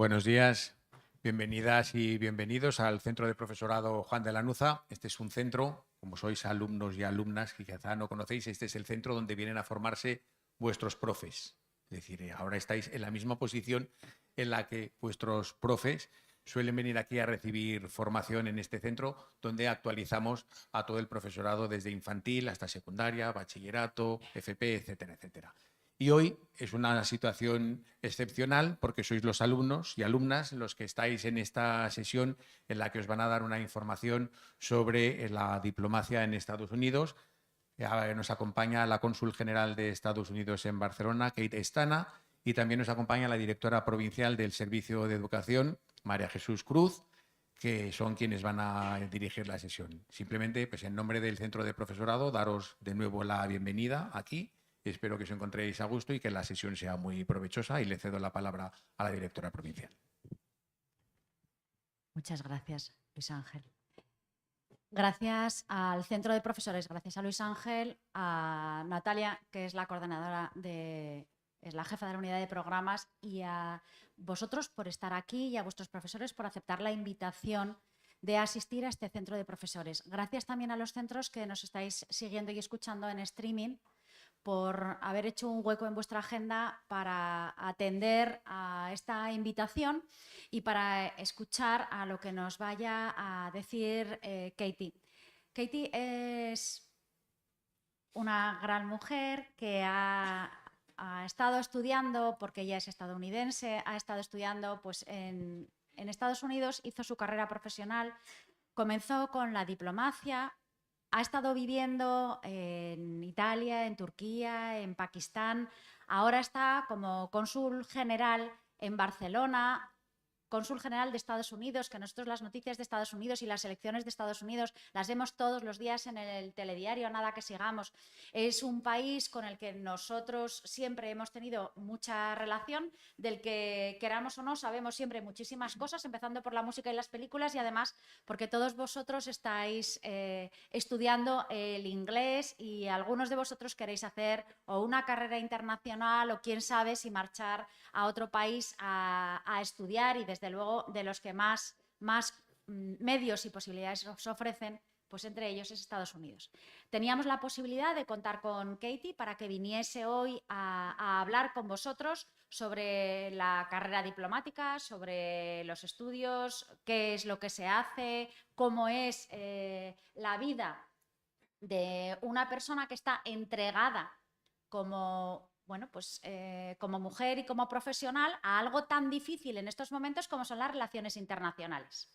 Buenos días, bienvenidas y bienvenidos al Centro de Profesorado Juan de Lanuza. Este es un centro, como sois alumnos y alumnas que quizá no conocéis, este es el centro donde vienen a formarse vuestros profes. Es decir, ahora estáis en la misma posición en la que vuestros profes suelen venir aquí a recibir formación en este centro, donde actualizamos a todo el profesorado desde infantil hasta secundaria, bachillerato, FP, etcétera, etcétera. Y hoy es una situación excepcional porque sois los alumnos y alumnas los que estáis en esta sesión en la que os van a dar una información sobre la diplomacia en Estados Unidos. Nos acompaña la cónsul general de Estados Unidos en Barcelona, Kate Stana, y también nos acompaña la directora provincial del Servicio de Educación, María Jesús Cruz, que son quienes van a dirigir la sesión. Simplemente, pues en nombre del Centro de Profesorado, daros de nuevo la bienvenida aquí. Espero que os encontréis a gusto y que la sesión sea muy provechosa y le cedo la palabra a la directora provincial. Muchas gracias, Luis Ángel. Gracias al Centro de Profesores, gracias a Luis Ángel, a Natalia, que es la coordinadora es la jefa de la unidad de programas, y a vosotros por estar aquí y a vuestros profesores por aceptar la invitación de asistir a este Centro de Profesores. Gracias también a los centros que nos estáis siguiendo y escuchando en streaming por haber hecho un hueco en vuestra agenda para atender a esta invitación y para escuchar a lo que nos vaya a decir Katie. Katie es una gran mujer que ha estado estudiando, porque ella es estadounidense, ha estado estudiando pues, en Estados Unidos, hizo su carrera profesional, comenzó con la diplomacia. Ha estado viviendo en Italia, en Turquía, en Pakistán. Ahora está como cónsul general en Barcelona, cónsul general de Estados Unidos, que nosotros las noticias de Estados Unidos y las elecciones de Estados Unidos las vemos todos los días en el telediario, nada que sigamos. Es un país con el que nosotros siempre hemos tenido mucha relación, del que queramos o no sabemos siempre muchísimas cosas, empezando por la música y las películas, y además porque todos vosotros estáis estudiando el inglés y algunos de vosotros queréis hacer o una carrera internacional o quién sabe si marchar a otro país a estudiar, y desde luego de los que más medios y posibilidades os ofrecen, pues entre ellos es Estados Unidos. Teníamos la posibilidad de contar con Katie para que viniese hoy a hablar con vosotros sobre la carrera diplomática, sobre los estudios, qué es lo que se hace, cómo es la vida de una persona que está entregada como, bueno, pues, como mujer y como profesional a algo tan difícil en estos momentos como son las relaciones internacionales.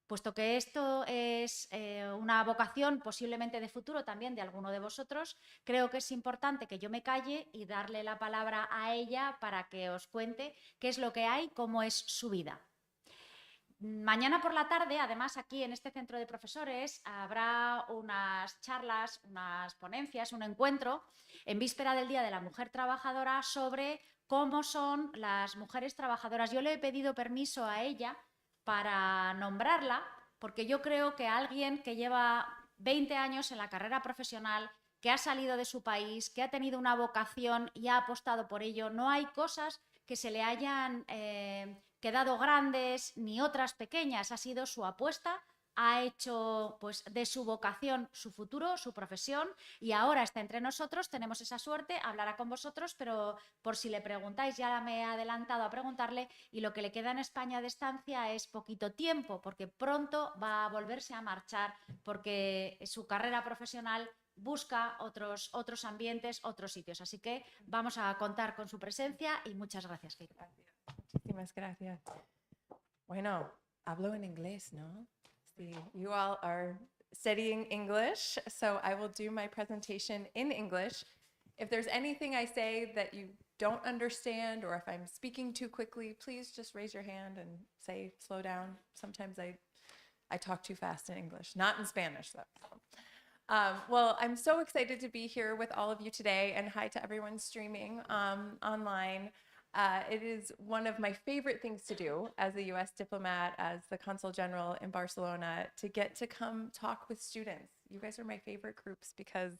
Puesto que esto es una vocación posiblemente de futuro también de alguno de vosotros, creo que es importante que yo me calle y darle la palabra a ella para que os cuente qué es lo que hay, cómo es su vida. Mañana por la tarde, además, aquí en este centro de profesores habrá unas charlas, unas ponencias, un encuentro en víspera del Día de la Mujer Trabajadora sobre cómo son las mujeres trabajadoras. Yo le he pedido permiso a ella para nombrarla, porque yo creo que alguien que lleva 20 años en la carrera profesional, que ha salido de su país, que ha tenido una vocación y ha apostado por ello, no hay cosas que se le hayan quedado grandes ni otras pequeñas. Ha sido su apuesta, ha hecho pues de su vocación su futuro, su profesión, y ahora está entre nosotros. Tenemos esa suerte, hablará con vosotros, pero por si le preguntáis, ya me he adelantado a preguntarle, y lo que le queda en España de estancia es poquito tiempo, porque pronto va a volverse a marchar, porque su carrera profesional busca otros ambientes, otros sitios. Así que vamos a contar con su presencia y muchas gracias, Kate. Muchísimas gracias. Bueno, hablo en inglés, ¿no? Sí, you all are studying English, so I will do my presentation in English. If there's anything I say that you don't understand, or if I'm speaking too quickly, please just raise your hand and say, slow down. Sometimes I talk too fast in English, not in Spanish, though. Well, I'm so excited to be here with all of you today, and hi to everyone streaming online. It is one of my favorite things to do as a US diplomat, as the Consul General in Barcelona, to get to come talk with students. You guys are my favorite groups because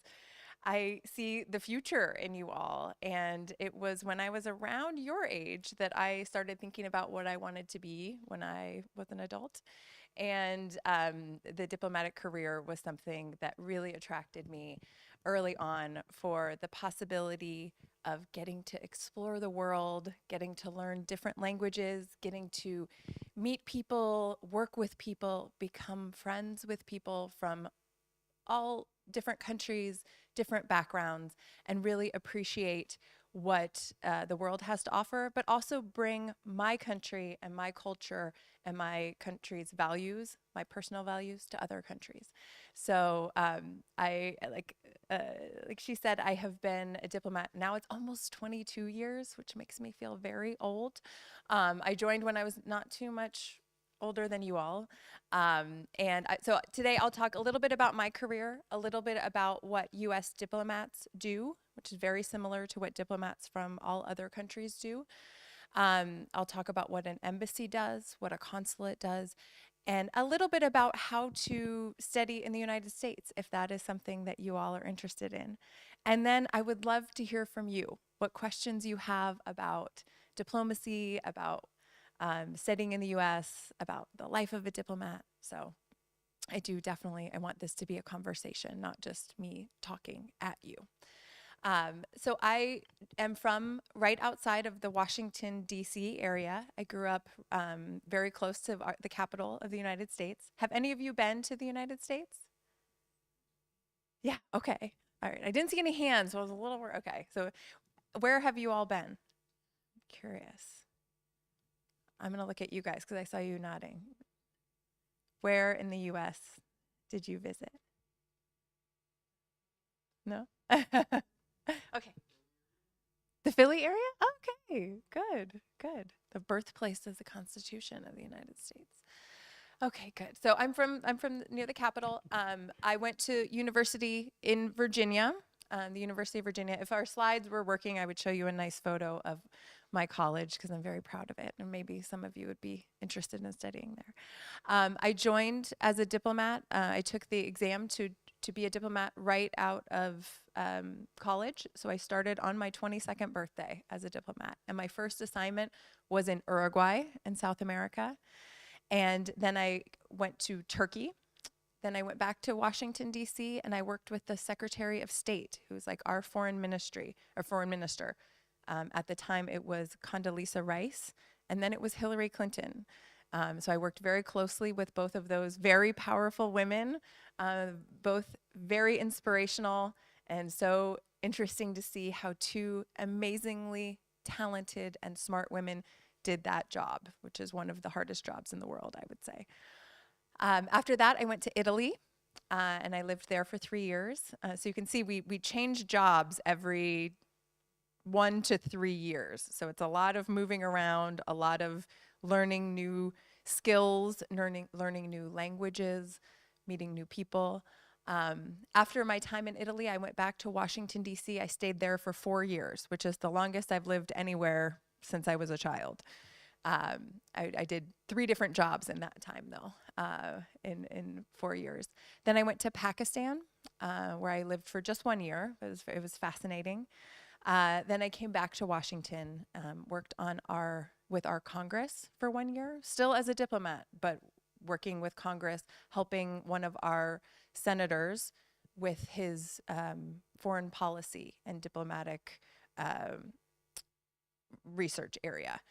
I see the future in you all. And it was when I was around your age that I started thinking about what I wanted to be when I was an adult. And the diplomatic career was something that really attracted me early on for the possibility of getting to explore the world, getting to learn different languages, getting to meet people, work with people, become friends with people from all different countries, different backgrounds, and really appreciate what the world has to offer, but also bring my country and my culture and my country's values, my personal values, to other countries. So I like she said, I have been a diplomat now. It's almost 22 years, which makes me feel very old. I joined when I was not too much older than you all. So today I'll talk a little bit about my career, a little bit about what US diplomats do, which is very similar to what diplomats from all other countries do. I'll talk about what an embassy does, what a consulate does, and a little bit about how to study in the United States, if that is something that you all are interested in. And then I would love to hear from you, what questions you have about diplomacy, about studying in the US, about the life of a diplomat. So I want this to be a conversation, not just me talking at you. So I am from right outside of the Washington, D.C. area. I grew up very close to the capital of the United States. Have any of you been to the United States? Yeah, okay. All right. I didn't see any hands, so I was a little worried. Okay, so where have you all been? I'm curious. I'm going to look at you guys because I saw you nodding. Where in the U.S. did you visit? No? Okay. The Philly area? Okay, good, good. The birthplace of the Constitution of the United States. Okay, good. So I'm from near the Capitol. I went to university in Virginia, the University of Virginia. If our slides were working, I would show you a nice photo of my college because I'm very proud of it, and maybe some of you would be interested in studying there. I joined as a diplomat. I took the exam to be a diplomat right out of college. So I started on my 22nd birthday as a diplomat, and my first assignment was in Uruguay in South America. And then I went to Turkey. Then I went back to Washington, D.C., and I worked with the Secretary of State, who's like our foreign minister. At the time, it was Condoleezza Rice, and then it was Hillary Clinton. So I worked very closely with both of those very powerful women, both very inspirational, and so interesting to see how two amazingly talented and smart women did that job, which is one of the hardest jobs in the world, I would say. After that, I went to Italy, and I lived there for 3 years. So you can see we change jobs every 1 to 3 years. So it's a lot of moving around, a lot of learning new skills, learning new languages, meeting new people. After my time in Italy, I went back to Washington, D.C. I stayed there for 4 years, which is the longest I've lived anywhere since I was a child. I did 3 different jobs in that time, though, in 4 years. Then I went to Pakistan, where I lived for just 1 year. It was fascinating. Then I came back to Washington, worked with our Congress for 1 year, still as a diplomat, but working with Congress, helping one of our senators with his foreign policy and diplomatic research area.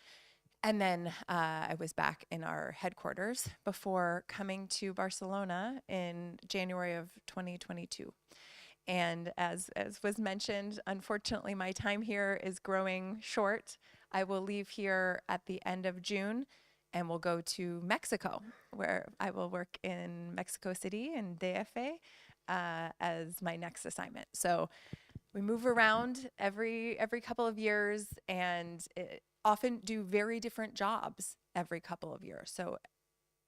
And then I was back in our headquarters before coming to Barcelona in January of 2022. And as was mentioned, unfortunately, my time here is growing short. I will leave here at the end of June and we'll go to Mexico, where I will work in Mexico City in DF as my next assignment. So we move around every couple of years and often do very different jobs every couple of years. So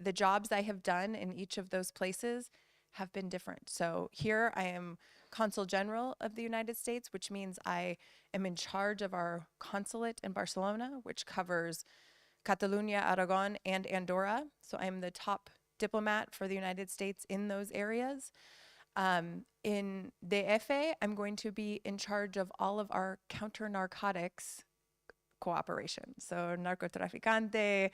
the jobs I have done in each of those places have been different. So here I am Consul General of the United States, which means I am in charge of our consulate in Barcelona, which covers Catalunya, Aragon, and Andorra. So I'm the top diplomat for the United States in those areas. In DF, I'm going to be in charge of all of our counter narcotics cooperation. So narcotraficante,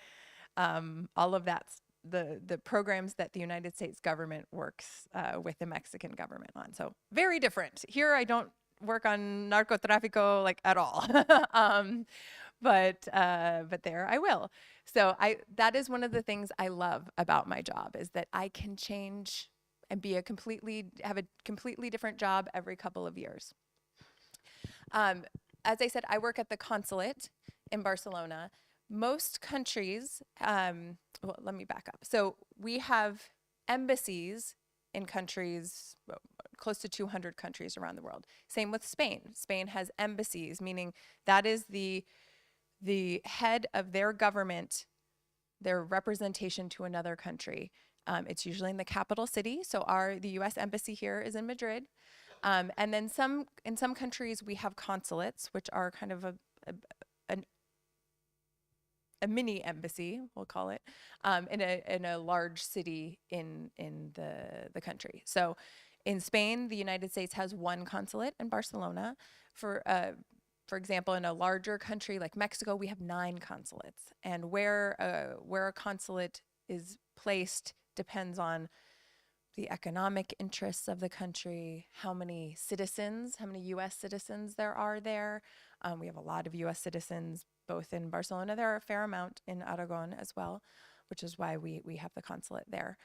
all of that's the programs that the United States government works with the Mexican government on. So very different. Here I don't work on narcotráfico like at all. But there I will. So that is one of the things I love about my job, is that I can change and have a completely different job every couple of years. As I said, I work at the consulate in Barcelona. Most countries, well, let me back up. So we have embassies in countries, close to 200 countries around the world. Same with Spain. Spain has embassies, meaning that is the head of their government, their representation to another country. It's usually in the capital city. So the U.S. embassy here is in Madrid. And then in some countries we have consulates, which are kind of a mini embassy, we'll call it, in a large city in the country. So in Spain, the United States has one consulate in Barcelona. For example, in a larger country like Mexico, we have 9 consulates. And where a consulate is placed depends on the economic interests of the country, how many U.S. citizens there are there. We have a lot of U.S. citizens, both in Barcelona. There are a fair amount in Aragon as well, which is why we have the consulate there.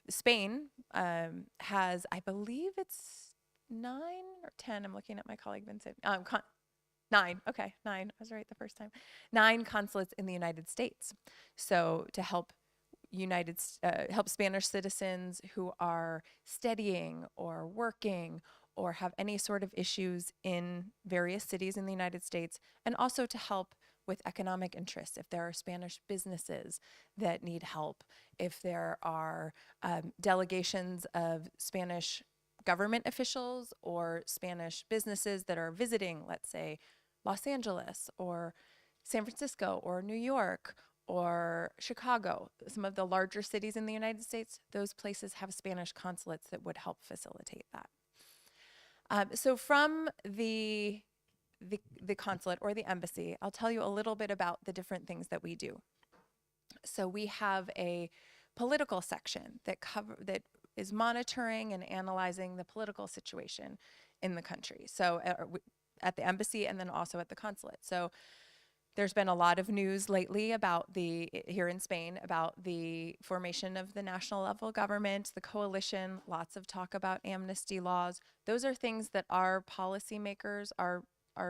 Spain has, I believe it's 9 or 10. I'm looking at my colleague Vincent. 9. Okay, 9. I was right the first time. 9 consulates in the United States. So to help Spanish citizens who are studying or working or have any sort of issues in various cities in the United States, and also to help with economic interests. If there are Spanish businesses that need help, if there are delegations of Spanish government officials or Spanish businesses that are visiting, let's say, Los Angeles or San Francisco or New York or Chicago, some of the larger cities in the United States, those places have Spanish consulates that would help facilitate that. So from the consulate or the embassy, I'll tell you a little bit about the different things that we do. So we have a political section that is monitoring and analyzing the political situation in the country. So at the embassy and then also at the consulate. So there's been a lot of news lately here in Spain about the formation of the national level government, the coalition, lots of talk about amnesty laws. Those are things that our policymakers, our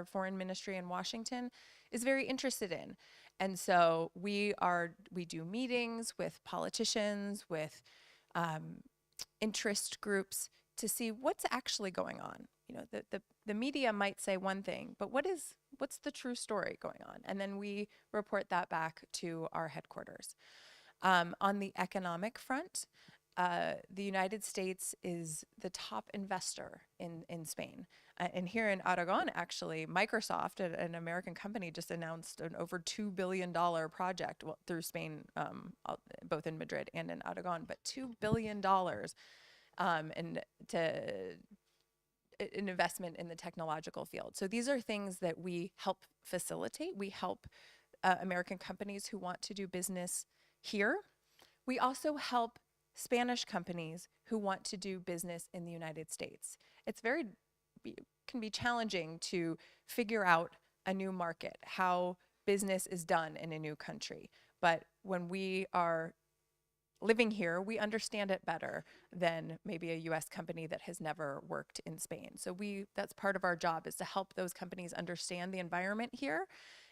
foreign ministry in Washington is very interested in. And so we do meetings with politicians, with interest groups to see what's actually going on. You know, the media might say one thing, but what's the true story going on? And then we report that back to our headquarters. On the economic front, the United States is the top investor in Spain. And here in Aragon, actually, Microsoft, an American company, just announced an over $2 billion project through Spain, both in Madrid and in Aragon, but $2 billion an investment in the technological field. So these are things that we help facilitate. We help American companies who want to do business here. We also help Spanish companies who want to do business in the United States. Can be challenging to figure out a new market, how business is done in a new country. But when we are living here, we understand it better than maybe a US company that has never worked in Spain. So that's part of our job, is to help those companies understand the environment here,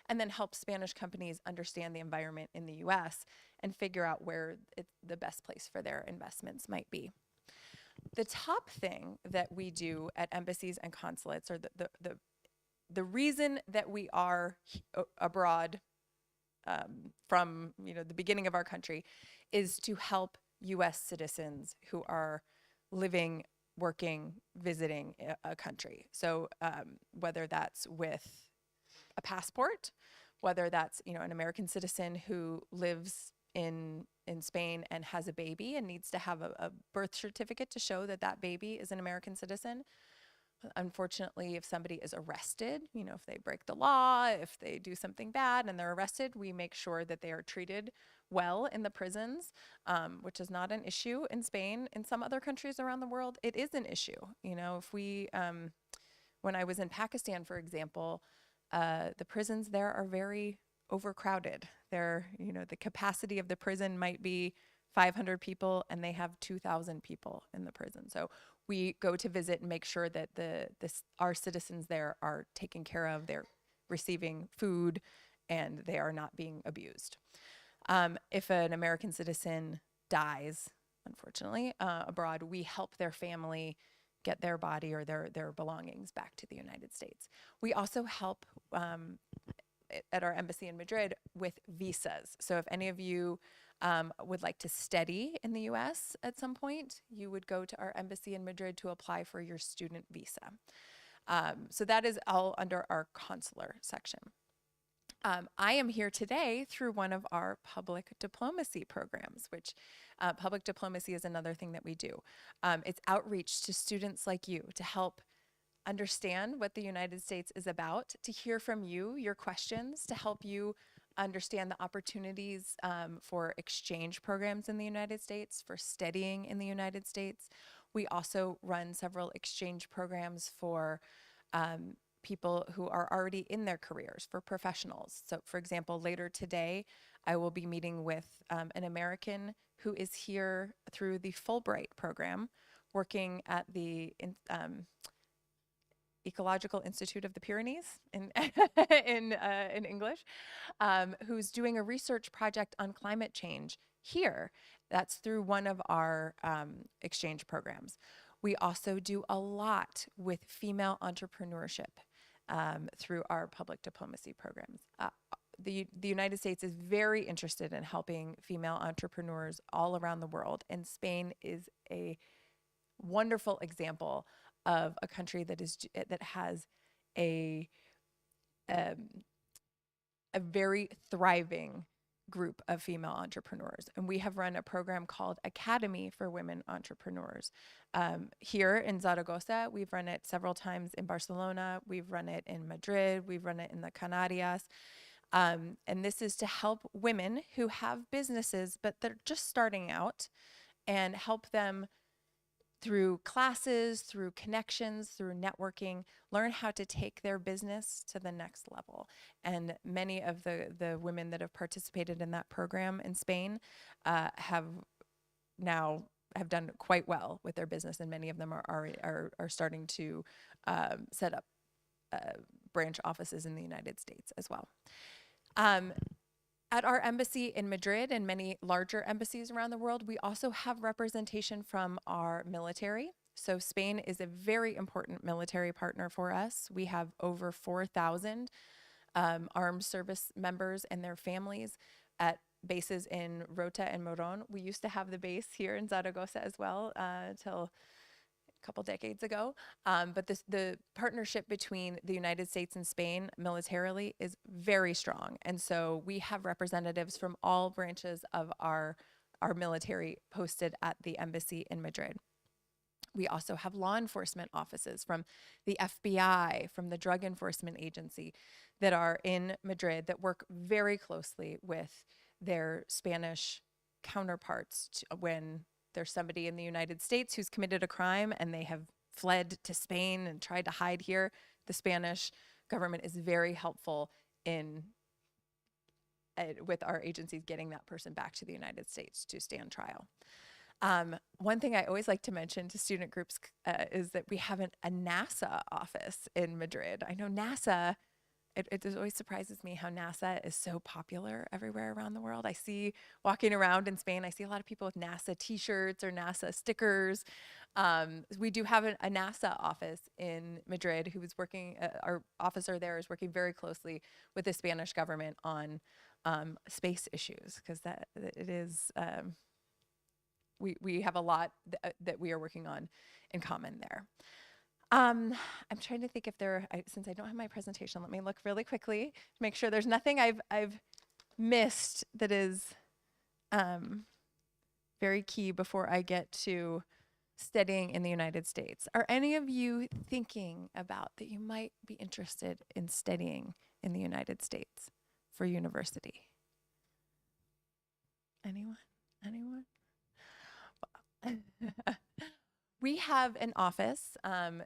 and then help Spanish companies understand the environment in the US and figure out where the best place for their investments might be. The top thing that we do at embassies and consulates, or the reason that we are abroad from the beginning of our country, is to help U.S. citizens who are living, working, visiting a country. So whether that's with a passport, whether that's an American citizen who lives in in Spain and has a baby and needs to have a birth certificate to show that that baby is an American citizen. Unfortunately, if somebody is arrested, if they break the law, if they do something bad and they're arrested, we make sure that they are treated well in the prisons, which is not an issue in Spain. In some other countries around the world, it is an issue. If we, when I was in Pakistan, for example, the prisons there are very overcrowded. The capacity of the prison might be 500 people and they have 2,000 people in the prison. So we go to visit and make sure that our citizens there are taken care of, they're receiving food, and they are not being abused. If an American citizen dies, unfortunately, abroad, we help their family get their body or their belongings back to the United States. We also help at our embassy in Madrid with visas. So if any of you would like to study in the US at some point, you would go to our embassy in Madrid to apply for your student visa. So that is all under our consular section. I am here today through one of our public diplomacy programs, which public diplomacy is another thing that we do. It's outreach to students like you to help understand what the United States is about, to hear from you, your questions, to help you understand the opportunities for exchange programs in the United States, for studying in the United States. We also run several exchange programs for people who are already in their careers, for professionals. So for example, later today, I will be meeting with an American who is here through the Fulbright program, working at the Ecological Institute of the Pyrenees in English, who's doing a research project on climate change here. That's through one of our exchange programs. We also do a lot with female entrepreneurship through our public diplomacy programs. The United States is very interested in helping female entrepreneurs all around the world, and Spain is a wonderful example of a country that has a very thriving group of female entrepreneurs. And we have run a program called Academy for Women Entrepreneurs. Here in Zaragoza, we've run it several times in Barcelona, we've run it in Madrid, we've run it in the Canarias. And this is to help women who have businesses, but they're just starting out, and help them through classes, through connections, through networking, learn how to take their business to the next level. And many of the women that have participated in that program in Spain have done quite well with their business, and many of them are starting to set up branch offices in the United States as well. At our embassy in Madrid and many larger embassies around the world, we also have representation from our military. So Spain is a very important military partner for us. We have over 4,000 armed service members and their families at bases in Rota and Morón. We used to have the base here in Zaragoza as well till a couple decades ago. But the partnership between the United States and Spain militarily is very strong. And so we have representatives from all branches of our military posted at the embassy in Madrid. We also have law enforcement offices from the FBI, from the Drug Enforcement Agency, that are in Madrid that work very closely with their Spanish counterparts when there's somebody in the United States who's committed a crime and they have fled to Spain and tried to hide here. The Spanish government is very helpful with our agencies getting that person back to the United States to stand trial. One thing I always like to mention to student groups is that we have a NASA office in Madrid. I know NASA, it always surprises me how NASA is so popular everywhere around the world. I see walking around in Spain, I see a lot of people with NASA t-shirts or NASA stickers. We do have a NASA office in Madrid who is working, our officer there is working very closely with the Spanish government on space issues, because it is, we have a lot that we are working on in common there. I'm trying to think if since I don't have my presentation, let me look really quickly to make sure there's nothing I've missed that is very key before I get to studying in the United States. Are any of you thinking about that you might be interested in studying in the United States for university? Anyone? Anyone? We have an office.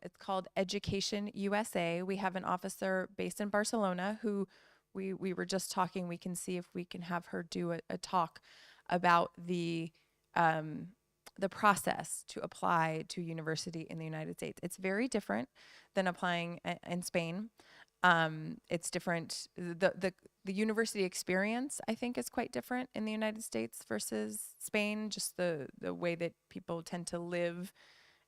It's called Education USA. We have an officer based in Barcelona who we were just talking. We can see if we can have her do a talk about the process to apply to university in the United States. It's very different than applying in Spain. It's different. The university experience, I think, is quite different in the United States versus Spain. Just the way that people tend to live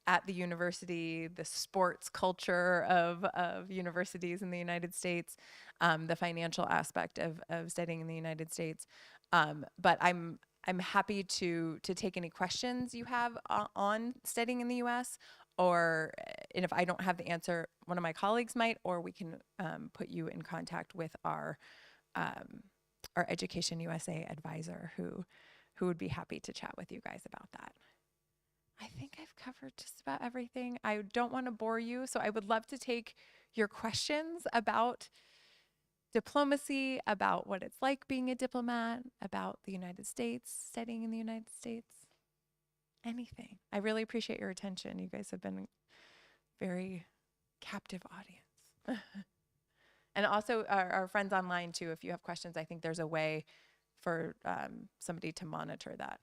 at the university, the sports culture of universities in the United States, the financial aspect of studying in the United States. But I'm happy to take any questions you have on studying in the U.S. And if I don't have the answer, one of my colleagues might, or we can put you in contact with our Education USA advisor who would be happy to chat with you guys about that. I think I've covered just about everything. I don't want to bore you, so I would love to take your questions about diplomacy, about what it's like being a diplomat, about the United States, studying in the United States, anything. I really appreciate your attention. You guys have been a very captive audience. And also our friends online too, if you have questions, I think there's a way for somebody to monitor that.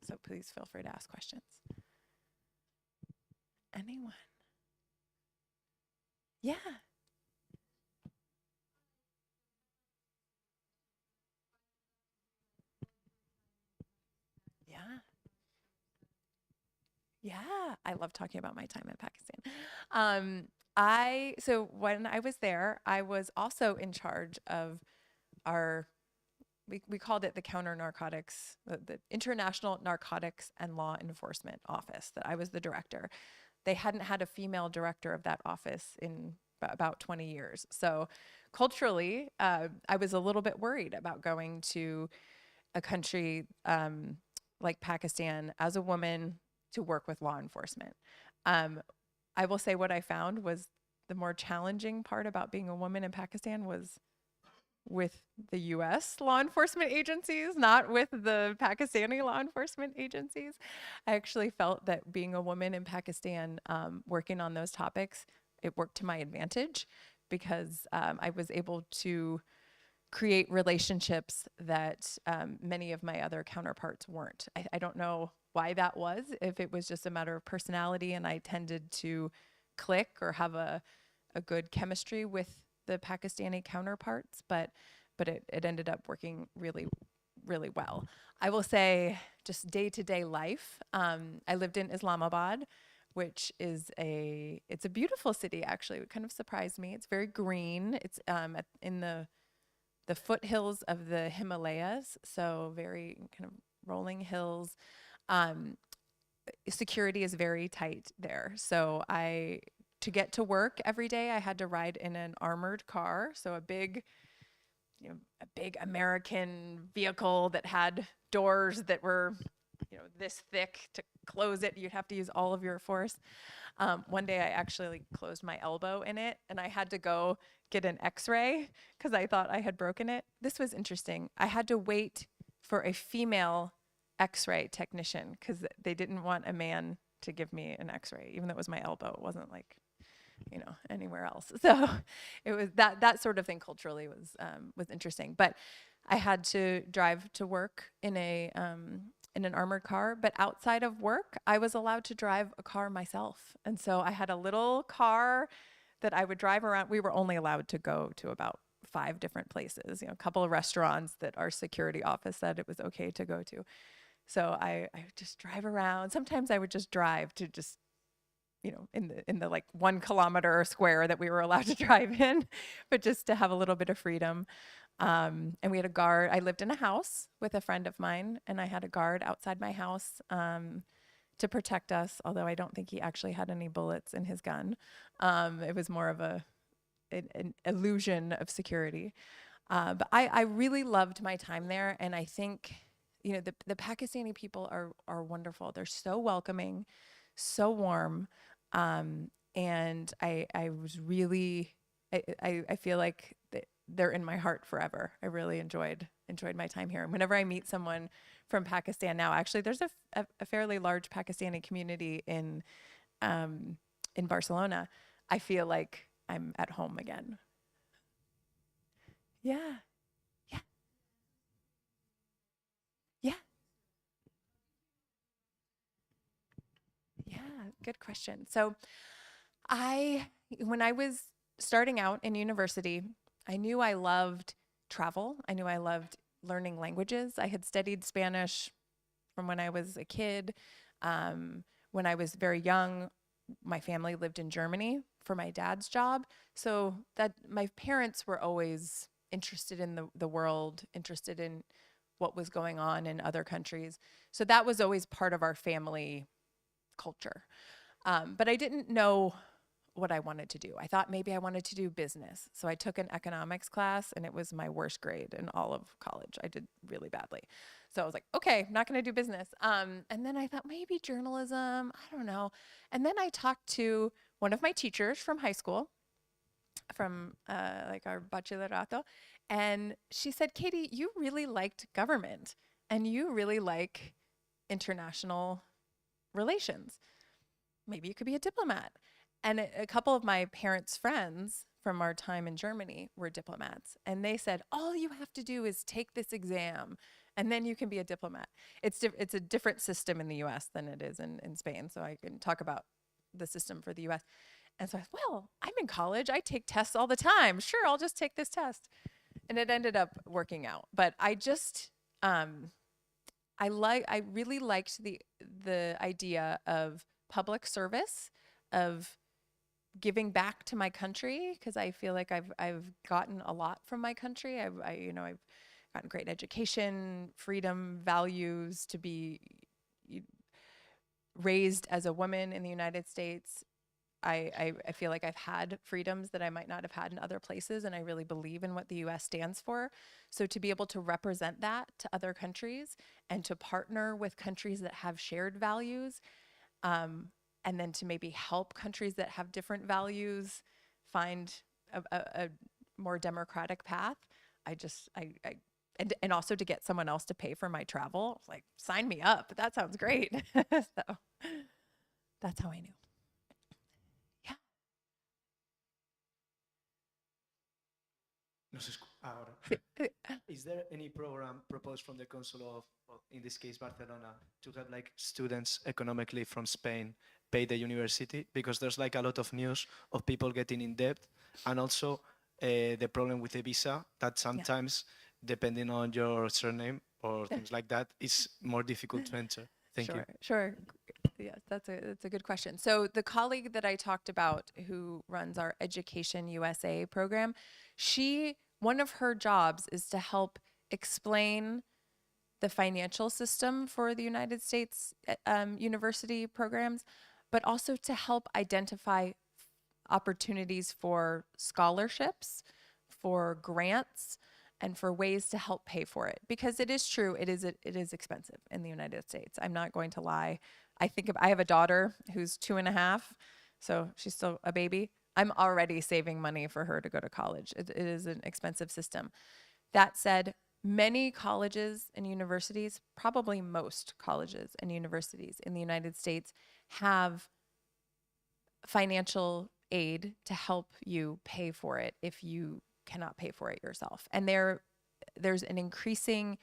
So please feel free to ask questions. Anyone? Yeah. Yeah. Yeah. I love talking about my time in Pakistan. So when I was there, I was also in charge of we called it the Counter-Narcotics, the International Narcotics and Law Enforcement Office, that I was the director. They hadn't had a female director of that office in about 20 years. So culturally, I was a little bit worried about going to a country like Pakistan as a woman to work with law enforcement. I will say what I found was the more challenging part about being a woman in Pakistan was with the US law enforcement agencies, not with the Pakistani law enforcement agencies. I actually felt that being a woman in Pakistan, working on those topics, it worked to my advantage because I was able to create relationships that many of my other counterparts weren't. I don't know why that was, if it was just a matter of personality and I tended to click or have a good chemistry with the Pakistani counterparts, but it ended up working really, really well. I will say just day-to-day life. I lived in Islamabad, which is it's a beautiful city, actually. It kind of surprised me. It's very green. It's in the foothills of the Himalayas, so very kind of rolling hills. Security is very tight there. So to get to work every day, I had to ride in an armored car. So a big American vehicle that had doors that were, this thick. To close it, you'd have to use all of your force. One day I actually closed my elbow in it and I had to go get an x-ray because I thought I had broken it. This was interesting. I had to wait for a female x-ray technician because they didn't want a man to give me an x-ray, even though it was my elbow. It wasn't like, anywhere else. So it was that sort of thing culturally was interesting. But I had to drive to work in an armored car, but outside of work, I was allowed to drive a car myself. And so I had a little car that I would drive around. We were only allowed to go to about 5 different places, a couple of restaurants that our security office said it was okay to go to. So I would just drive around. Sometimes I would just drive to just, in the like 1 kilometer square that we were allowed to drive in, but just to have a little bit of freedom. And we had a guard. I lived in a house with a friend of mine, and I had a guard outside my house to protect us, although I don't think he actually had any bullets in his gun. It was more of an illusion of security. But I really loved my time there, and I think You know, the Pakistani people are wonderful. They're so welcoming, so warm. And I was really, I feel like they're in my heart forever. I really enjoyed my time here. And whenever I meet someone from Pakistan now, actually, there's a fairly large Pakistani community in Barcelona. I feel like I'm at home again. Yeah, yeah, yeah, yeah. Good question. So when I was starting out in university, I knew I loved travel. I knew I loved learning languages. I had studied Spanish from when I was a kid. When I was very young, my family lived in Germany for my dad's job. So that my parents were always interested in the world, interested in what was going on in other countries. So that was always part of our family culture. But I didn't know what I wanted to do. I thought maybe I wanted to do business. So I took an economics class and it was my worst grade in all of college. I did really badly. So I was like, okay, I'm not going to do business. And then I thought maybe journalism, I don't know. And then I talked to one of my teachers from high school, from like our bachillerato. And she said, Katie, you really liked government and you really like international relations. Maybe you could be a diplomat. And a couple of my parents' friends from our time in Germany were diplomats. And they said, all you have to do is take this exam and then you can be a diplomat. It's a different system in the US than it is in Spain. So I can talk about the system for the US. And so I thought, well, I'm in college. I take tests all the time. Sure, I'll just take this test. And it ended up working out. But I just, I really liked the idea of public service, of giving back to my country, because I feel like I've gotten a lot from my country. I've gotten great education, freedom, values, to be raised as a woman in the United States. I feel like I've had freedoms that I might not have had in other places, and I really believe in what the US stands for. So to be able to represent that to other countries and to partner with countries that have shared values, and then to maybe help countries that have different values find a more democratic path. And also to get someone else to pay for my travel, like, sign me up. That sounds great. So that's how I knew. Yeah. No se ahora. Is there any program proposed from the Council of, in this case, Barcelona, to have like students economically from Spain pay the university? Because there's like a lot of news of people getting in debt, and also the problem with the visa that sometimes, depending on your surname or things like that, is more difficult to enter. Thank you. Sure. Yes, that's a good question. So the colleague that I talked about who runs our Education USA program, one of her jobs is to help explain the financial system for the United States university programs, but also to help identify opportunities for scholarships, for grants, and for ways to help pay for it. Because it is true, it is expensive in the United States. I'm not going to lie. I have a daughter who's 2.5, so she's still a baby. I'm already saving money for her to go to college. It is an expensive system. That said, many colleges and universities, probably most colleges and universities in the United States, have financial aid to help you pay for it if you cannot pay for it yourself. And there's an increasing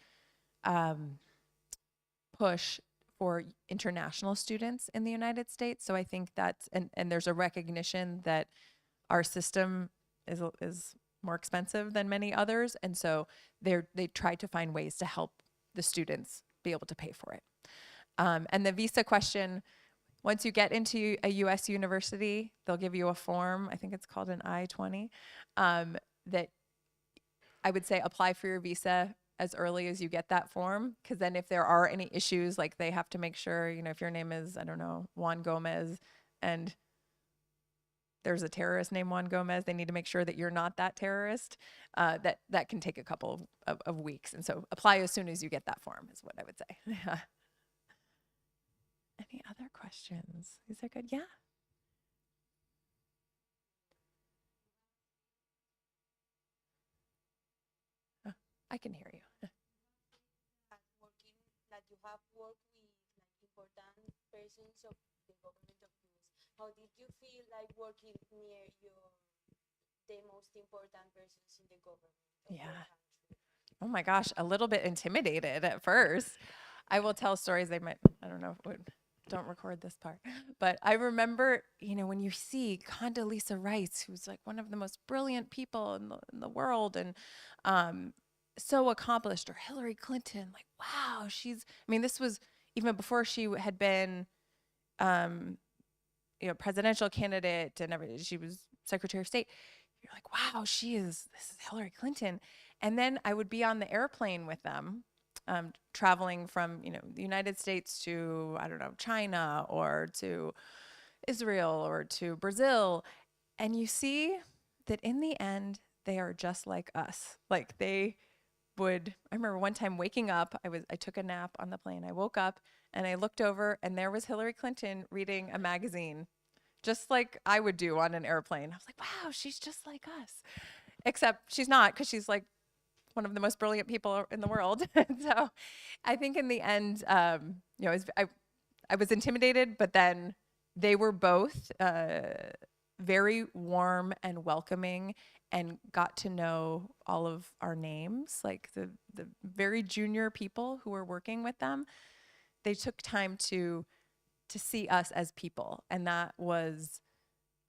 push for international students in the United States. So I think that's, and there's a recognition that our system is more expensive than many others. And so they try to find ways to help the students be able to pay for it. And the visa question, once you get into a US university, they'll give you a form, I think it's called an I-20, that I would say apply for your visa as early as you get that form, because then if there are any issues, like they have to make sure, if your name is, I don't know, Juan Gomez, and there's a terrorist named Juan Gomez, they need to make sure that you're not that terrorist. That can take a couple of weeks. And so apply as soon as you get that form is what I would say. Yeah. Any other questions? These are good. Yeah. Oh, I can hear you. Working that you have worked with like important persons of the government of US. How did you feel like working near the most important persons in the government of your Yeah. country? Oh my gosh, a little bit intimidated at first. I will tell stories I don't know, don't record this part. But I remember, when you see Condoleezza Rice, who's like one of the most brilliant people in the world and so accomplished, or Hillary Clinton, like, wow, this was even before she had been, presidential candidate and everything. She was Secretary of State. You're like, wow, this is Hillary Clinton. And then I would be on the airplane with them, traveling from, the United States to, I don't know, China or to Israel or to Brazil. And you see that in the end, they are just like us. Like I remember one time waking up, I took a nap on the plane. I woke up and I looked over and there was Hillary Clinton reading a magazine, just like I would do on an airplane. I was like, wow, she's just like us. Except she's not, because she's like one of the most brilliant people in the world. So I think in the end, I was intimidated, but then they were both very warm and welcoming and got to know all of our names, like the very junior people who were working with them. They took time to see us as people. And that was,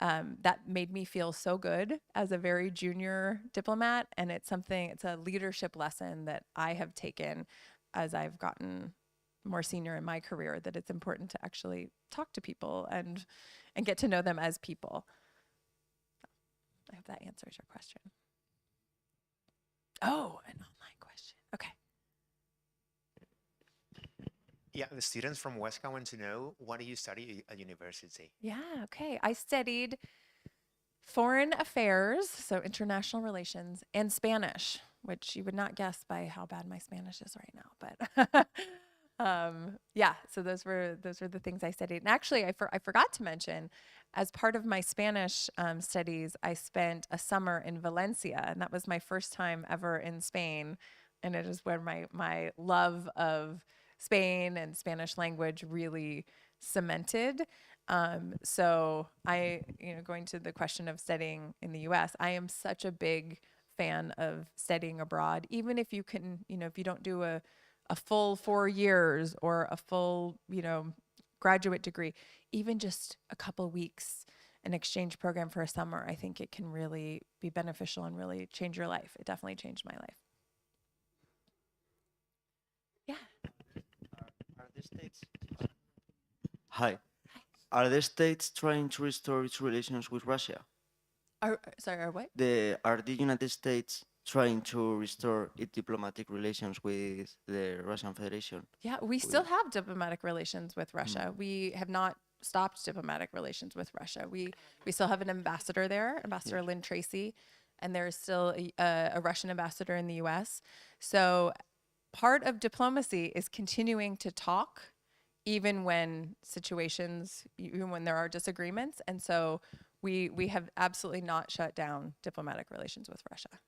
that made me feel so good as a very junior diplomat. And it's a leadership lesson that I have taken as I've gotten more senior in my career, that it's important to actually talk to people and get to know them as people. I hope that answers your question. Oh, an online question. Okay. Yeah, the students from Huesca want to know, what do you study at university? Yeah, okay. I studied foreign affairs, so international relations, and Spanish, which you would not guess by how bad my Spanish is right now. But yeah, so those were the things I studied. And actually, I forgot to mention, as part of my Spanish studies, I spent a summer in Valencia, and that was my first time ever in Spain. And it is where my love of Spain and Spanish language really cemented. So going to the question of studying in the US, I am such a big fan of studying abroad, even if you can, if you don't do a full 4 years or a full, graduate degree, even just a couple weeks, an exchange program for a summer, I think it can really be beneficial and really change your life. It definitely changed my life. Yeah. Are the states? Hi. Are the states trying to restore its relations with Russia? Are what? Are the United States trying to restore its diplomatic relations with the Russian Federation? Yeah, we still have diplomatic relations with Russia. We have not stopped diplomatic relations with Russia. We still have an ambassador there, Ambassador Lynn Tracy, and there is still a Russian ambassador in the US. So part of diplomacy is continuing to talk, even when there are disagreements. And so we have absolutely not shut down diplomatic relations with Russia.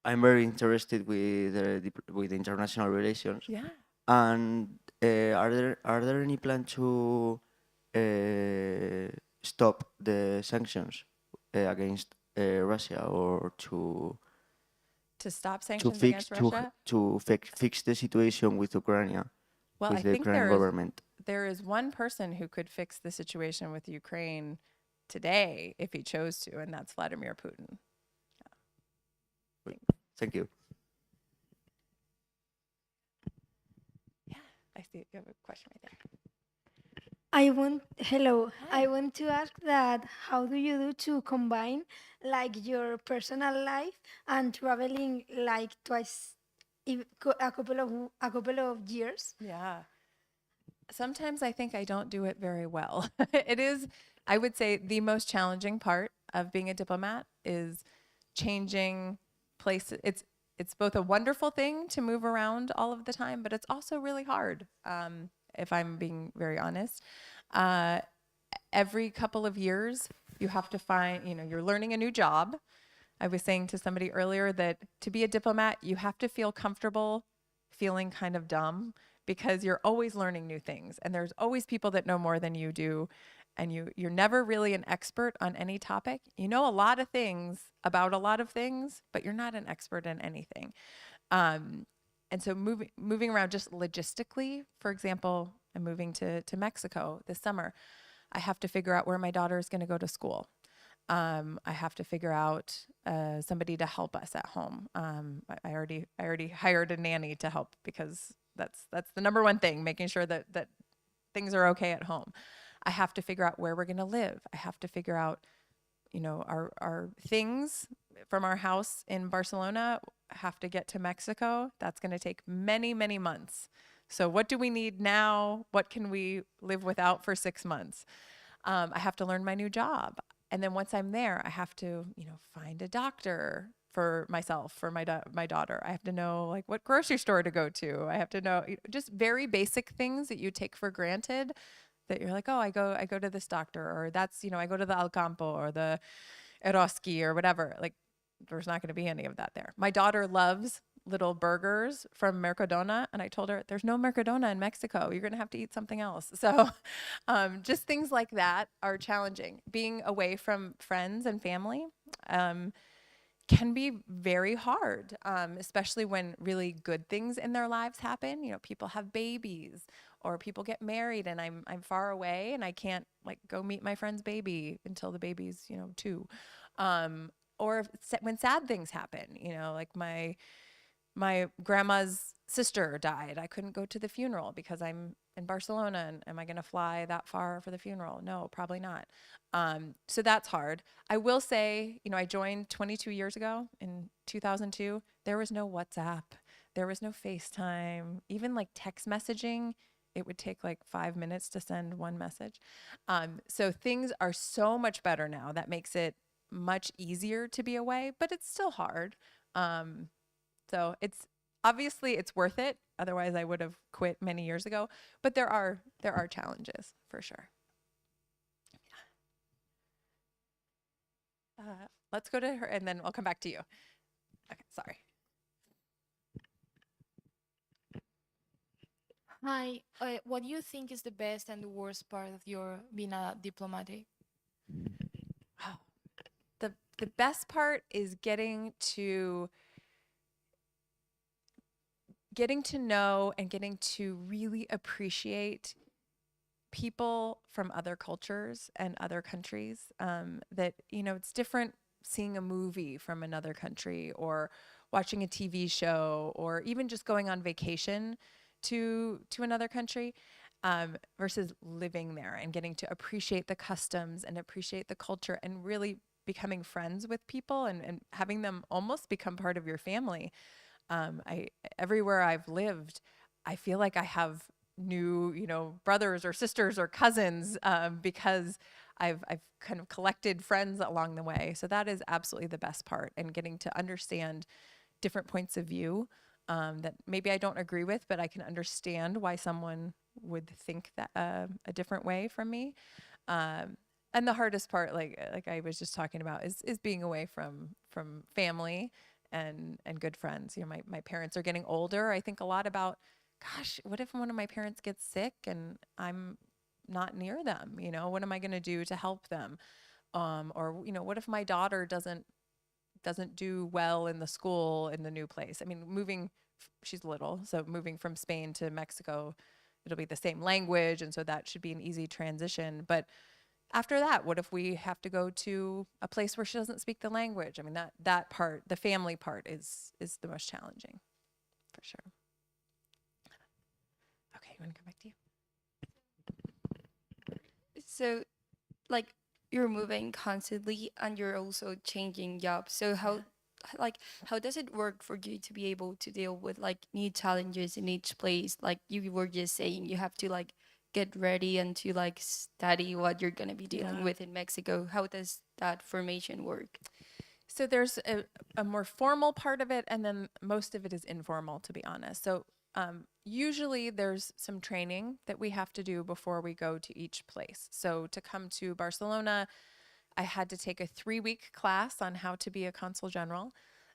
I'm very interested with international relations. Yeah. And are there any plan to stop the sanctions against Russia, or to stop sanctions against Russia? to fix the situation with Ukraine? Well, with I the think Ukrainian government. there is one person who could fix the situation with Ukraine today if he chose to, and that's Vladimir Putin. Thank you. Yeah, I see you have a question right there. Hello. I want to ask that how do you do to combine like your personal life and traveling like twice a couple of years? Yeah. sometimes I think I don't do it very well. It is, I would say, the most challenging part of being a diplomat is changing places. It's both a wonderful thing to move around all of the time, but it's also really hard, if I'm being very honest. Every couple of years, you have to find, you're learning a new job. I was saying to somebody earlier that to be a diplomat, you have to feel comfortable feeling kind of dumb because you're always learning new things and there's always people that know more than you do. And you're never really an expert on any topic. You know a lot of things about a lot of things, but you're not an expert in anything. And so moving around just logistically, for example, I'm moving to Mexico this summer. I have to figure out where my daughter is going to go to school. I have to figure out somebody to help us at home. I already hired a nanny to help because that's the number one thing, making sure that things are okay at home. I have to figure out where we're going to live. I have to figure out, our things from our house in Barcelona have to get to Mexico. That's going to take many, many months. So what do we need now? What can we live without for 6 months? I have to learn my new job. And then once I'm there, I have to, find a doctor for myself, for my daughter. I have to know like what grocery store to go to. I have to know just very basic things that you take for granted that you're like, oh, I go to this doctor, or that's, I go to the Alcampo or the Eroski or whatever. Like there's not going to be any of that there. My daughter loves little burgers from Mercadona. And I told her there's no Mercadona in Mexico. You're going to have to eat something else. So just things like that are challenging. Being away from friends and family can be very hard, especially when really good things in their lives happen. People have babies or people get married and I'm far away and I can't like go meet my friend's baby until the baby's, 2. Or when sad things happen, like my grandma's sister died. I couldn't go to the funeral because I'm in Barcelona. And am I going to fly that far for the funeral? No, probably not. So that's hard. I will say, I joined 22 years ago in 2002. There was no WhatsApp. There was no FaceTime, even like text messaging. It would take like 5 minutes to send one message. So things are so much better now. That makes it much easier to be away, but it's still hard. So it's obviously worth it. Otherwise I would have quit many years ago, but there are challenges for sure. Yeah. Let's go to her and then I'll come back to you. Okay, sorry. Hi, what do you think is the best and the worst part of your being a diplomatic? The best part is getting to know and getting to really appreciate people from other cultures and other countries. That, it's different seeing a movie from another country or watching a TV show or even just going on vacation to another country versus living there and getting to appreciate the customs and appreciate the culture and really becoming friends with people and having them almost become part of your family. Everywhere I've lived, I feel like I have new, brothers or sisters or cousins because I've kind of collected friends along the way. So that is absolutely the best part, and getting to understand different points of view that maybe I don't agree with, but I can understand why someone would think that a different way from me. And the hardest part, like I was just talking about, is being away from family and good friends. My parents are getting older. I think a lot about, gosh, what if one of my parents gets sick and I'm not near them? What am I going to do to help them? Or what if my daughter doesn't do well in the school in the new place? I mean, she's little, so moving from Spain to Mexico, it'll be the same language, and so that should be an easy transition. But after that, what if we have to go to a place where she doesn't speak the language? I mean, that part, the family part, is the most challenging, for sure. Okay, you want to come back to you? So, like, you're moving constantly and you're also changing jobs. So how does it work for you to be able to deal with like new challenges in each place? Like you were just saying, you have to like get ready and to like study what you're going to be dealing Yeah. with in Mexico? How does that formation work? So there's a more formal part of it, and then most of it is informal, to be honest. So usually there's some training that we have to do before we go to each place. So to come to Barcelona, I had to take a 3-week class on how to be a consul general.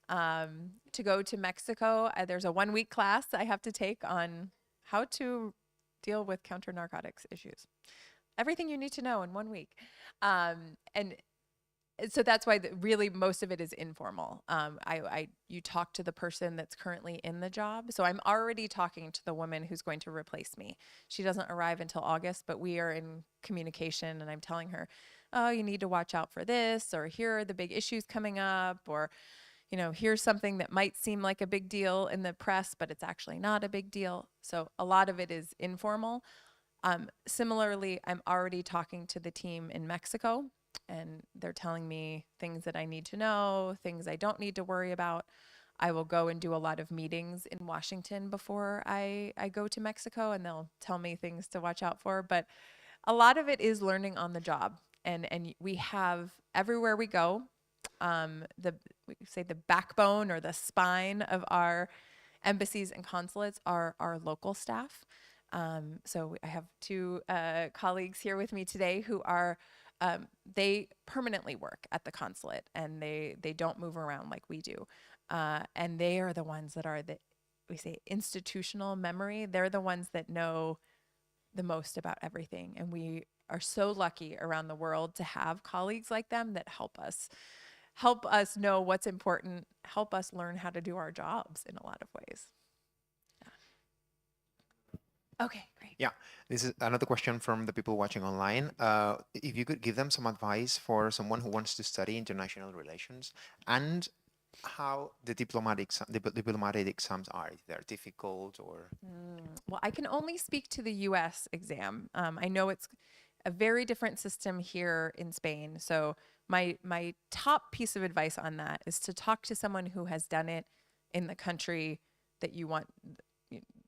To go to Mexico, there's a 1-week class I have to take on how to deal with counter narcotics issues. Everything you need to know in 1 week. And so that's why really most of it is informal. You talk to the person that's currently in the job. So I'm already talking to the woman who's going to replace me. She doesn't arrive until August, but we are in communication, and I'm telling her, oh, you need to watch out for this, or here are the big issues coming up, or, you know, here's something that might seem like a big deal in the press, but it's actually not a big deal. So a lot of it is informal. Similarly, I'm already talking to the team in Mexico, and they're telling me things that I need to know, things I don't need to worry about. I will go and do a lot of meetings in Washington before I go to Mexico, and they'll tell me things to watch out for. But a lot of it is learning on the job. And we have, everywhere we go, we say the backbone or the spine of our embassies and consulates are our local staff. So I have 2 colleagues here with me today who are they permanently work at the consulate, and they don't move around like we do. And they are the ones that are we say institutional memory. They're the ones that know the most about everything. And we are so lucky around the world to have colleagues like them that help us know what's important, help us learn how to do our jobs in a lot of ways. Yeah. Okay, great. Yeah, this is another question from the people watching online. If you could give them some advice for someone who wants to study international relations, and how the diplomatic exams are, if they're difficult or... Well, I can only speak to the US exam. I know it's a very different system here in Spain. So my top piece of advice on that is to talk to someone who has done it in the country that you want,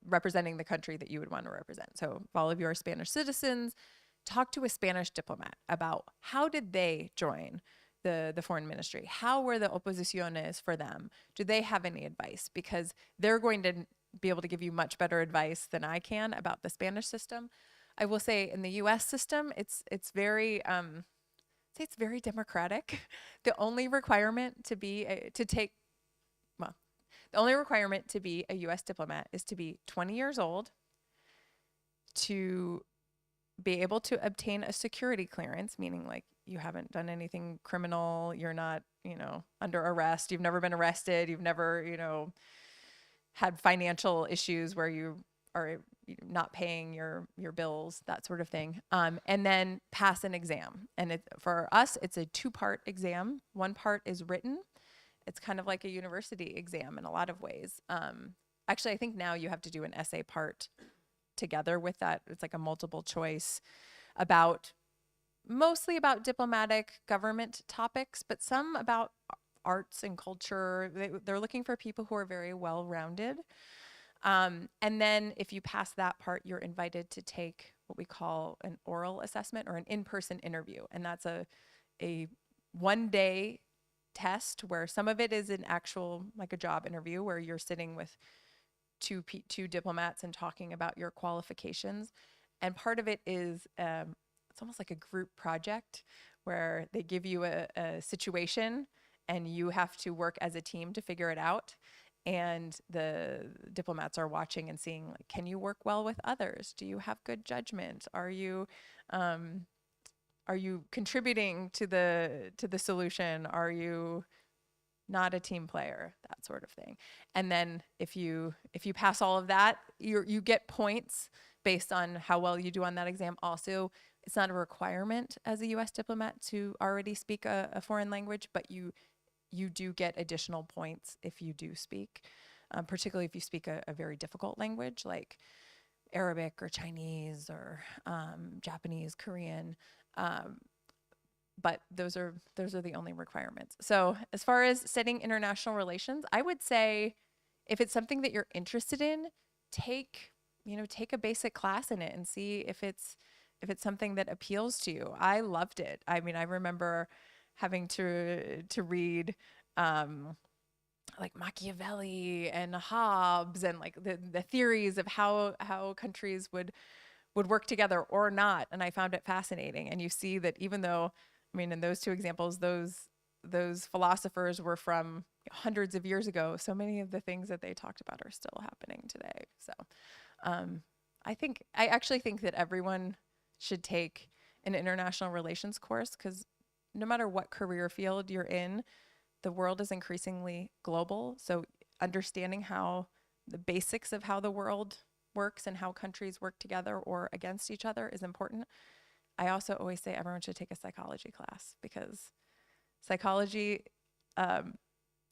representing the country that you would want to represent. So if all of you are Spanish citizens, talk to a Spanish diplomat about how did they join the foreign ministry? How were the oposiciones for them? Do they have any advice? Because they're going to be able to give you much better advice than I can about the Spanish system. I will say in the US system, it's very it's very democratic. The only requirement to be the only requirement to be a US diplomat is to be 20 years old, to be able to obtain a security clearance, meaning like you haven't done anything criminal, you're not, under arrest, you've never been arrested, you've never, had financial issues where you are not paying your bills, that sort of thing. And then pass an exam. And for us, it's a 2-part exam. One part is written. It's kind of like a university exam in a lot of ways. Actually, I think now you have to do an essay part together with that. It's like a multiple choice mostly about diplomatic government topics, but some about arts and culture. They're looking for people who are very well-rounded. And then if you pass that part, you're invited to take what we call an oral assessment or an in-person interview. And that's a 1-day test where some of it is an actual, like a job interview where you're sitting with two diplomats and talking about your qualifications. And part of it is, it's almost like a group project where they give you a situation and you have to work as a team to figure it out. And the diplomats are watching and seeing, like, can you work well with others? Do you have good judgment? Are you contributing to the solution? Are you not a team player? That sort of thing. And then if you pass all of that, you get points based on how well you do on that exam. Also, it's not a requirement as a U.S. diplomat to already speak a foreign language, but you do get additional points if you do speak, particularly if you speak a very difficult language like Arabic or Chinese or Japanese, Korean. But those are the only requirements. So as far as studying international relations, I would say if it's something that you're interested in, take take a basic class in it and see if it's something that appeals to you. I loved it. I mean, I remember having to read like Machiavelli and Hobbes and like the theories of how countries would work together or not, and I found it fascinating. And you see that even though, I mean, in those two examples, those philosophers were from hundreds of years ago, so many of the things that they talked about are still happening today. So I actually think that everyone should take an international relations course, because no matter what career field you're in, the world is increasingly global. So understanding how the basics of how the world works and how countries work together or against each other is important. I also always say everyone should take a psychology class, because psychology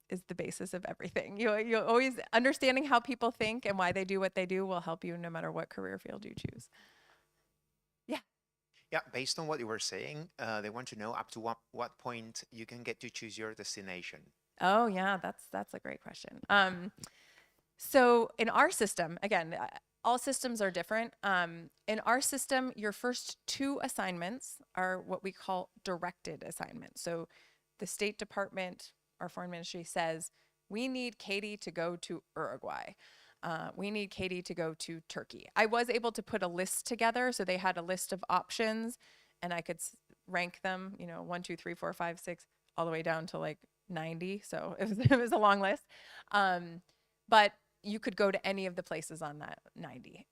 is the basis of everything. You always understanding how people think and why they do what they do will help you no matter what career field you choose. Yeah, based on what you were saying, they want to know up to what point you can get to choose your destination. Oh yeah, that's a great question. So in our system, again, all systems are different. In our system, your first 2 assignments are what we call directed assignments. So the State Department, our foreign ministry says, we need Katie to go to Uruguay. We need Katie to go to Turkey. I was able to put a list together. So they had a list of options and I could rank them, 1, 2, 3, 4, 5, 6, all the way down to like 90. So it was a long list. But you could go to any of the places on that 90.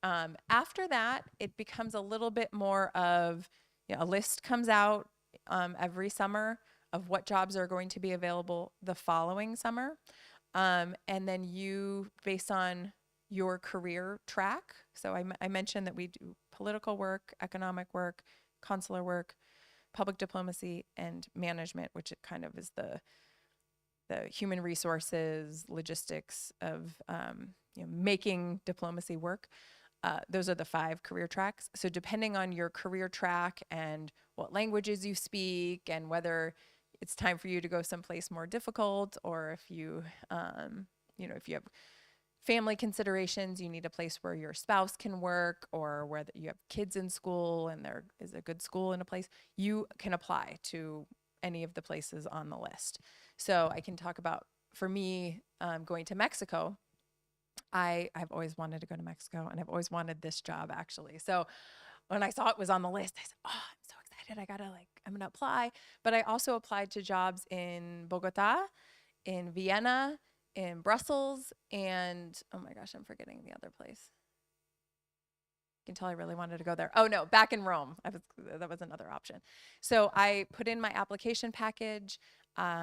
After that, it becomes a little bit more of, a list comes out every summer of what jobs are going to be available the following summer. And then you, based on your career track, so I mentioned that we do political work, economic work, consular work, public diplomacy, and management, which it kind of is the human resources, logistics of making diplomacy work. Those are the 5 career tracks. So depending on your career track and what languages you speak and whether it's time for you to go someplace more difficult, or if you, if you have family considerations, you need a place where your spouse can work, or where you have kids in school and there is a good school in a place, you can apply to any of the places on the list. So I can talk about, for me, going to Mexico. I've always wanted to go to Mexico, and I've always wanted this job actually. So when I saw it was on the list, I said, oh, I'm so excited. I'm gonna apply. But I also applied to jobs in Bogota, in Vienna, in Brussels, and oh my gosh, I'm forgetting the other place. You can tell I really wanted to go there. Oh no, back in Rome. That was another option. So I put in my application package,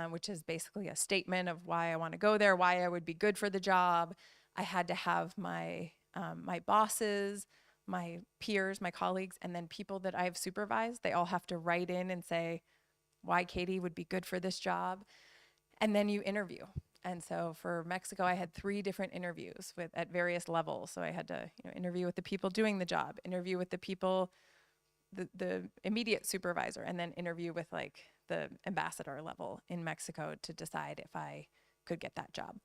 which is basically a statement of why I want to go there, why I would be good for the job. I had to have my my bosses, my peers, my colleagues, and then people that I've supervised. They all have to write in and say why Katie would be good for this job. And then you interview. And so for Mexico, I had 3 different interviews at various levels. So I had to interview with the people doing the job, interview with the people, the immediate supervisor, and then interview with like the ambassador level in Mexico to decide if I could get that job.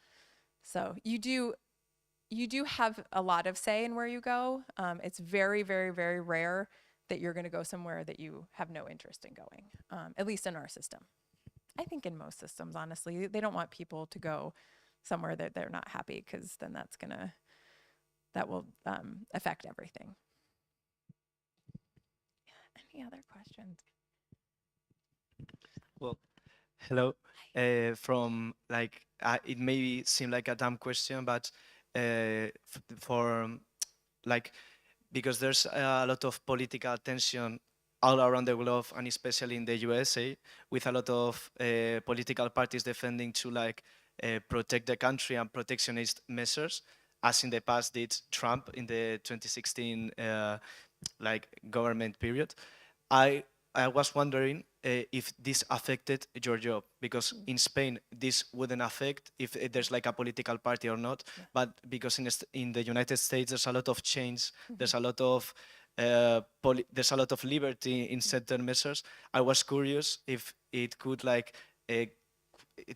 So you do have a lot of say in where you go. It's very, very, very rare that you're going to go somewhere that you have no interest in going, at least in our system. I think in most systems, honestly, they don't want people to go somewhere that they're not happy, because then that will affect everything. Any other questions? Well, hello. From like, it may seem like a dumb question, but for like, because there's a lot of political tension all around the globe, and especially in the USA, with a lot of political parties defending to like protect the country and protectionist measures, as in the past did Trump in the 2016 like government period. I was wondering if this affected your job, because in Spain this wouldn't affect if there's like a political party or not, but because in the United States there's a lot of change, there's a lot of there's a lot of liberty in certain measures. I was curious if it could like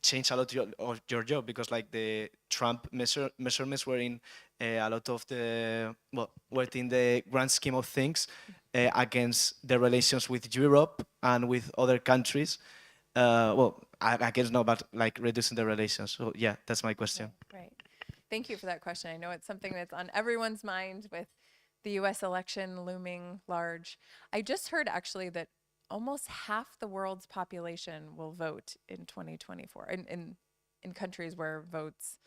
change a lot of your job, because like the Trump measurements were in a lot of the, well, worked in the grand scheme of things against the relations with Europe and with other countries. Well, against no, but like reducing the relations. So yeah, that's my question. Right. Thank you for that question. I know it's something that's on everyone's mind with the US election looming large. I just heard actually that almost half the world's population will vote in 2024 in countries where votes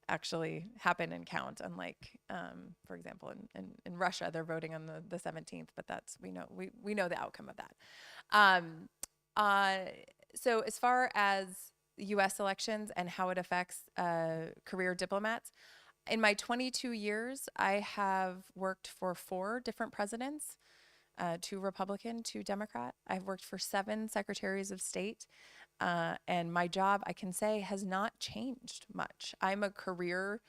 actually happen and count, unlike, for example, in Russia, they're voting on the 17th, but that's, we know the outcome of that. So as far as US elections and how it affects career diplomats, in my 22 years, I have worked for 4 different presidents, 2 Republican, 2 Democrat. I've worked for 7 secretaries of state. And my job, I can say, has not changed much. I'm a career,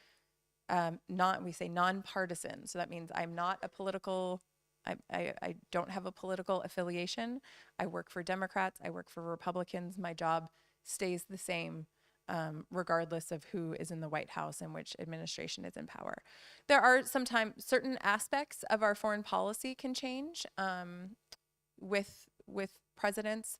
we say nonpartisan. So that means I'm not a political, I don't have a political affiliation. I work for Democrats, I work for Republicans. My job stays the same, regardless of who is in the White House and which administration is in power. There are sometimes certain aspects of our foreign policy can change with presidents.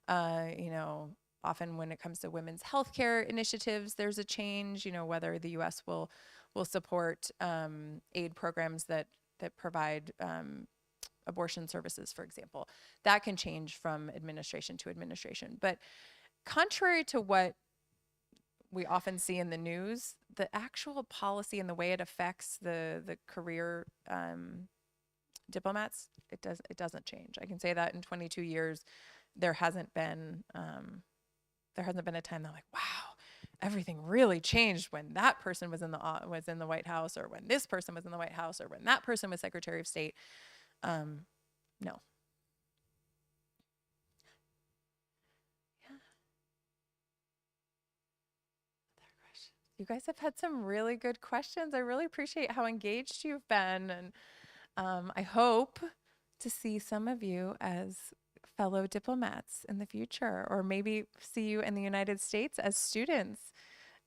Often when it comes to women's healthcare initiatives, there's a change, whether the US will support aid programs that provide abortion services, for example. That can change from administration to administration. But contrary to what we often see in the news, the actual policy and the way it affects the career diplomats, it doesn't change. I can say that in 22 years, there hasn't been a time that, like, wow, everything really changed when that person was in the White House, or when this person was in the White House, or when that person was Secretary of State. No. You guys have had some really good questions. I really appreciate how engaged you've been. And I hope to see some of you as fellow diplomats in the future, or maybe see you in the United States as students.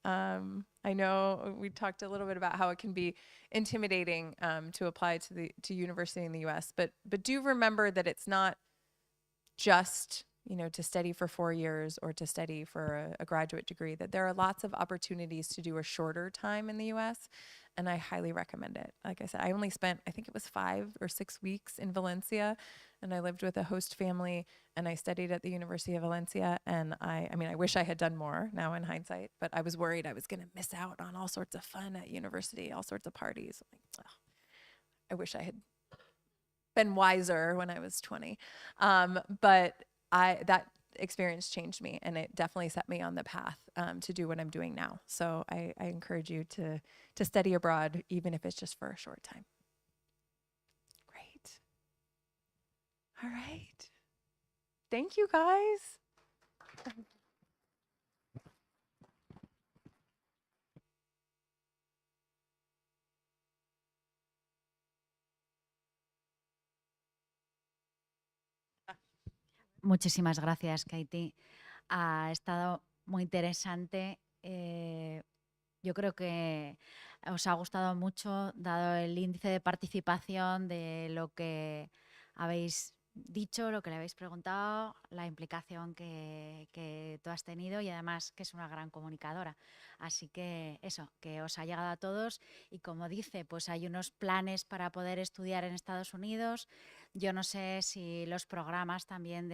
I know we talked a little bit about how it can be intimidating to apply to university in the US, but do remember that it's not just to study for 4 years or to study for a graduate degree, that there are lots of opportunities to do a shorter time in the US, and I highly recommend it. Like I said, I only spent, I think it was 5 or 6 weeks in Valencia, and I lived with a host family, and I studied at the University of Valencia, and I wish I had done more now in hindsight, but I was worried I was going to miss out on all sorts of fun at university, all sorts of parties. Like, I wish I had been wiser when I was 20. But that experience changed me, and it definitely set me on the path to do what I'm doing now. So I encourage you to study abroad, even if it's just for a short time. Great. All right. Thank you, guys. Muchísimas gracias, Katie. Ha estado muy interesante. Yo creo que os ha gustado mucho, dado el índice de participación de lo que habéis dicho, lo que le habéis preguntado, la implicación que tú has tenido, y además que es una gran comunicadora. Así que eso, que os ha llegado a todos, y como dice, pues hay unos planes para poder estudiar en Estados Unidos. Yo no sé si los programas también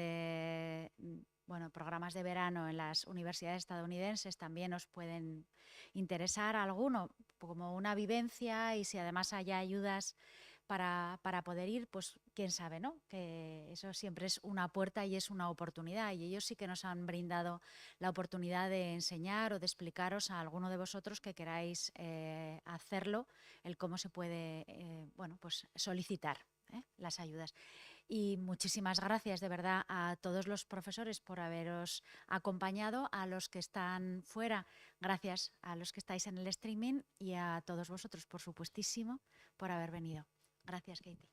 programas de verano en las universidades estadounidenses también os pueden interesar a alguno, como una vivencia, y si además hay ayudas para poder ir, pues quién sabe, ¿no? Que eso siempre es una puerta y es una oportunidad, y ellos sí que nos han brindado la oportunidad de enseñar o de explicaros a alguno de vosotros que queráis hacerlo, el cómo se puede pues solicitar las ayudas. Y muchísimas gracias de verdad a todos los profesores por haberos acompañado, a los que están fuera, gracias a los que estáis en el streaming, y a todos vosotros, por supuestísimo, por haber venido. Gracias, Katie.